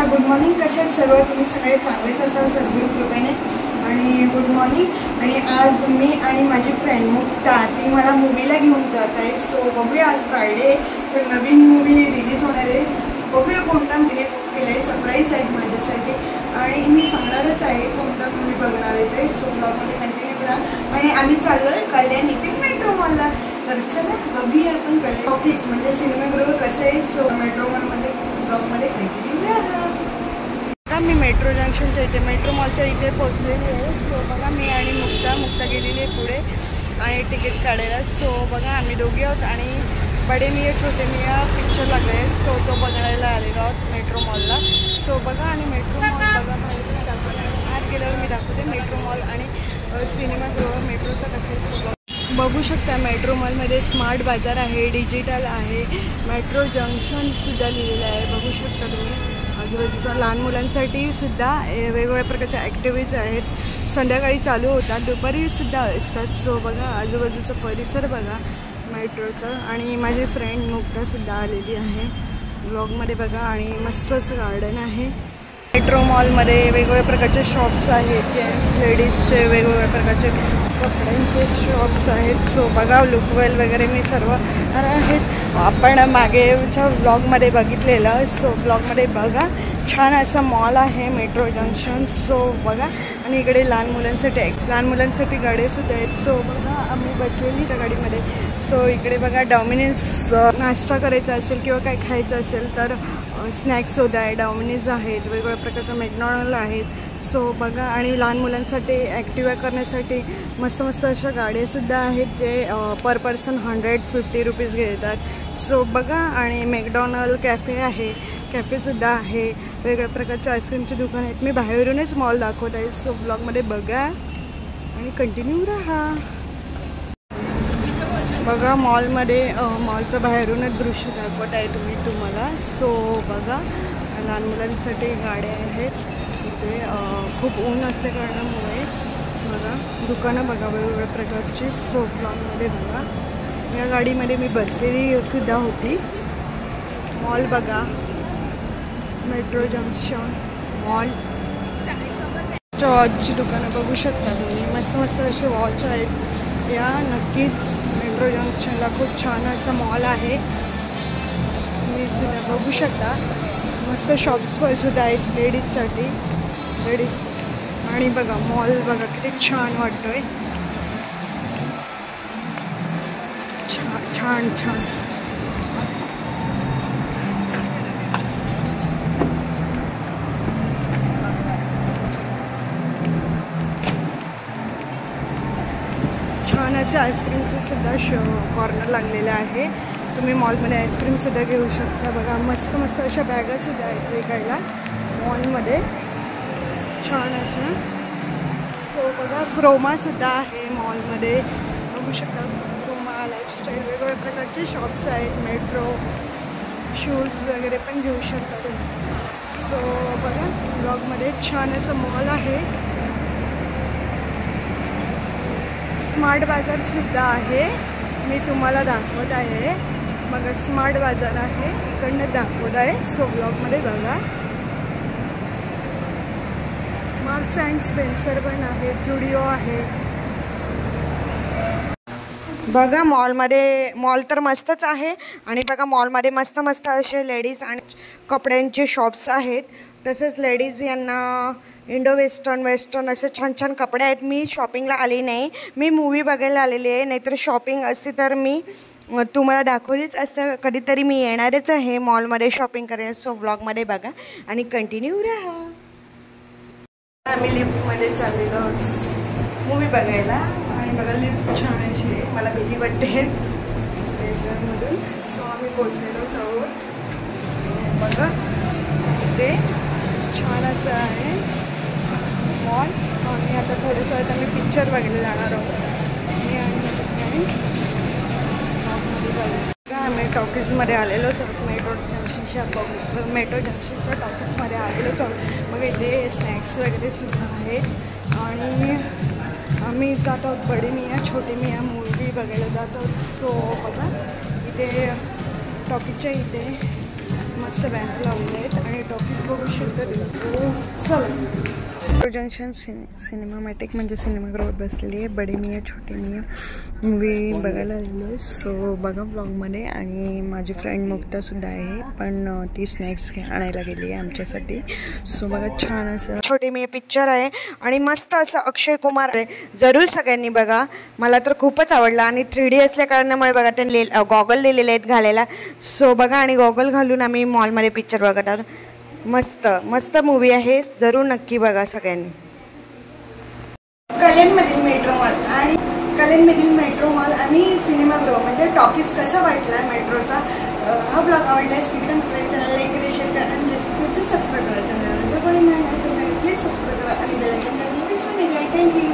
Good morning. कसे आहेत सर्व? तुम्ही सगळे चांगलेच असाल सद्गुरू कृपेने. आणि गुड मॉर्निंग. आणि आज मी आणि माझी फ्रेंड मुक्ता ती मला मूवीला घेऊन जात आहे. सो बघूया, आज फ्रायडे तर नवीन मूवी रिलीज होणार आहे. बघूया कोणता तिने केलं आहे. सरप्राईज आहे माझ्यासाठी आणि मी सांगणारच आहे कोणता मूवी बघणार आहे ते. सो ब्लॉगमध्ये कंटिन्यू करा. आणि आम्ही चाललो आहे कल्याण येथील मेट्रो मॉलला. तर चला बघूया आपण कल्याण टॉकीज म्हणजे सिनेमागृह कसं आहे. सो मेट्रो मॉलमध्ये ब्लॉगमध्ये कंटिन्यू राहा. बघा मी मेट्रो जंक्शनच्या इथे मेट्रो मॉलच्या इथे पोचलेली आहे. सो बघा मी आणि मुक्ता गेलेली आहे पुढे आणि तिकीट काढायला. सो बघा आम्ही दोघे आहोत आणि बडे मिया छोटे मिया पिक्चर लागले आहे. सो तो बघायला आलेलो आहोत मेट्रो मॉलला. सो बघा आणि मेट्रो मॉल बघा मी दाखवते. आत गेल्यावर मी दाखवते मेट्रो मॉल आणि सिनेमागृह मेट्रोचं कसं आहे. बघू शकता मेट्रो मॉलमध्ये स्मार्ट बाजार आहे, डिजिटल आहे, मेट्रो जंक्शनसुद्धा लिहिलेलं आहे. बघू शकता तुम्ही. आजूबाजूचा लहान मुलांसाठी सुद्धा वेगवेगळ्या प्रकारच्या ॲक्टिव्हिटीज आहेत. संध्याकाळी चालू होतात, दुपारीसुद्धा असतात. सो बघा आजूबाजूचा परिसर बघा मेट्रोचा. आणि माझी फ्रेंड मुक्तासुद्धा आलेली आहे ब्लॉगमध्ये बघा. आणि मस्त असं गार्डन आहे. मेट्रो मॉलमध्ये वेगवेगळ्या प्रकारचे शॉप्स आहेत. जेंट्स लेडीजचे वेगवेगळ्या प्रकारचे कपड्यांचे शॉप्स आहेत. सो बघा लुकवेल वगैरे मी सर्व आहेत. आपण मागेच्या ब्लॉगमध्ये बघितलेलं. सो ब्लॉगमध्ये बघा छान असा मॉल आहे मेट्रो जंक्शन. सो बघा आणि इकडे लहान मुलांसाठी गाड्यासुद्धा आहेत. सो बघा आम्ही बसलेली त्या गाडीमध्ये. सो इकडे बघा डॉमिनोज नाश्ता करायचा असेल किंवा काय खायचं असेल तर स्नॅक्ससुद्धा आहे. डॉमिनोज आहेत, वेगवेगळ्या प्रकारच्या मॅकडॉनल्ड आहेत. सो बघा आणि लहान मुलांसाठी ॲक्टिव्हा करण्यासाठी मस्त मस्त अशा गाड्यासुद्धा आहेत जे पर पर्सन 150 रुपीज घेतात. सो बघा आणि मॅकडॉनल्ड कॅफे आहे, कॅफेसुद्धा आहे. वेगवेगळ्या प्रकारचे आईस्क्रीमचे दुकान आहेत. मी बाहेरूनच मॉल दाखवत आहे. सो ब्लॉगमध्ये बघा आणि कंटिन्यू राहा. बघा मॉलमध्ये मॉलचं बाहेरूनच दृश्य दाखवत आहे तुम्हाला. सो बघा लहान मुलांसाठी गाड्या आहेत इथे. खूप ऊन असल्या कारणामुळे बघा दुकानं बघा वेगवेगळ्या प्रकारची. सो ब्लॉगमध्ये बघा या गाडीमध्ये मी बसलेली सुद्धा होती. मॉल बघा मेट्रो जंक्शन मॉल. वॉचची दुकानं बघू शकता तुम्ही. मस्त मस्त असे वॉच आहेत. या नक्कीच मेट्रो जंक्शनला खूप छान असा मॉल आहे. तुम्ही सुद्धा बघू शकता. मस्त शॉप्स पण सुद्धा आहेत लेडीजसाठी. आणि बघा मॉल बघा किती छान वाटतोय. छान छान असे आईस्क्रीमचं सुद्धा कॉर्नर लागलेलं आहे. तुम्ही मॉलमध्ये आईस्क्रीमसुद्धा घेऊ शकता. बघा मस्त मस्त अशा बॅगासुद्धा आहेत विकायला मॉलमध्ये छान अशा. सो बघा क्रोमासुद्धा आहे मॉलमध्ये बघू शकता. क्रोमा लाईफस्टाईल वेगवेगळ्या प्रकारचे शॉप्स आहेत. मेट्रो शूज वगैरे पण घेऊ शकता तुम्ही. सो बघा ब्लॉगमध्ये छान असं मॉल आहे. स्मार्ट बाजारसुद्धा आहे. मी तुम्हाला दाखवत आहे. मग स्मार्ट बाजार आहे इकडनं दाखवत आहे. सो ब्लॉगमध्ये बघा. मार्क्स अँड स्पेन्सर पण आहे. जुडिओ आहे. बघा मॉलमध्ये मॉल तर मस्तच आहे. आणि बघा मॉलमध्ये मस्त मस्त असे लेडीज आणि कपड्यांचे शॉप्स आहेत. तसेच लेडीज यांना इंडो वेस्टर्न असे छान छान कपडे आहेत. मी शॉपिंगला आली नाही, मी मूवी बघायला आलेली आहे. नाहीतर शॉपिंग असते तर मी तुम्हाला दाखवलीच असतं. कधीतरी मी येणारच आहे मॉलमध्ये शॉपिंग करायला. सो व्लॉगमध्ये बघा आणि कंटिन्यू राहा. आम्ही लिफ्टमध्ये चाललेलो आहोत मूवी बघायला. आणि बघा लिफ्ट छान अशी मला भीती वाटते स्टेशनमधून. सो आम्ही पोचलेलोच आहोत. बघा ते छान असं आहे मॉल. आणि आता थोडंसं आता मी पिक्चर बघायला जाणार आहोत. मी आणि आम्ही टॉकीजमध्ये आलेलोच आहोत. मेट्रो जंक्शनच्या टॉकीजमध्ये आलेलोच आहोत. मग इथे स्नॅक्स वगैरे सुद्धा आहेत. आणि आम्ही जात आहोत बडे मिया छोटे मिया मूवी बघायला जात आहोत. सो बघा इथे टॉकीजच्या इथे मस्त बॅनर लावले आहेत आणि टॉकीज बघू शकता. चला जंक्शन सिनेमॅटिक म्हणजे सिनेमागृहात बसलेली आहे. बडे मियाँ छोटे मियाँ मूवी बघायला आलेलो आहे. सो बघा ब्लॉगमध्ये. आणि माझी फ्रेंड मुक्तासुद्धा आहे, पण ती स्नॅक्स आणायला गेली आहे आमच्यासाठी. सो बघा छान असं छोटे मियाँ पिक्चर आहे आणि मस्त असं अक्षय कुमार आहे. जरूर सगळ्यांनी बघा. मला तर खूपच आवडला आणि 3D असल्या कारणामुळे बघा त्यांनी गॉगल दिलेले आहेत घालायला. सो बघा आणि गॉगल घालून आम्ही मॉलमध्ये पिक्चर बघत आहोत. मस्त मस्त मूवी आहे. जरूर नक्की बघा सगळ्यांनी. कल्याणमधील मेट्रो मॉल आणि सिनेमागृह म्हणजे टॉकीज कसा वाटला मेट्रोचा हा ब्लॉग आवडल्यास चॅनलला एक शेअर करा आणि जास्तीत सबस्क्राईब करा. चॅनलला जर कोणी नाही असेल तर प्लीज सबस्क्राईब करा आणि बेल आयकॉन दाबून विसरू नका. थँक्यू.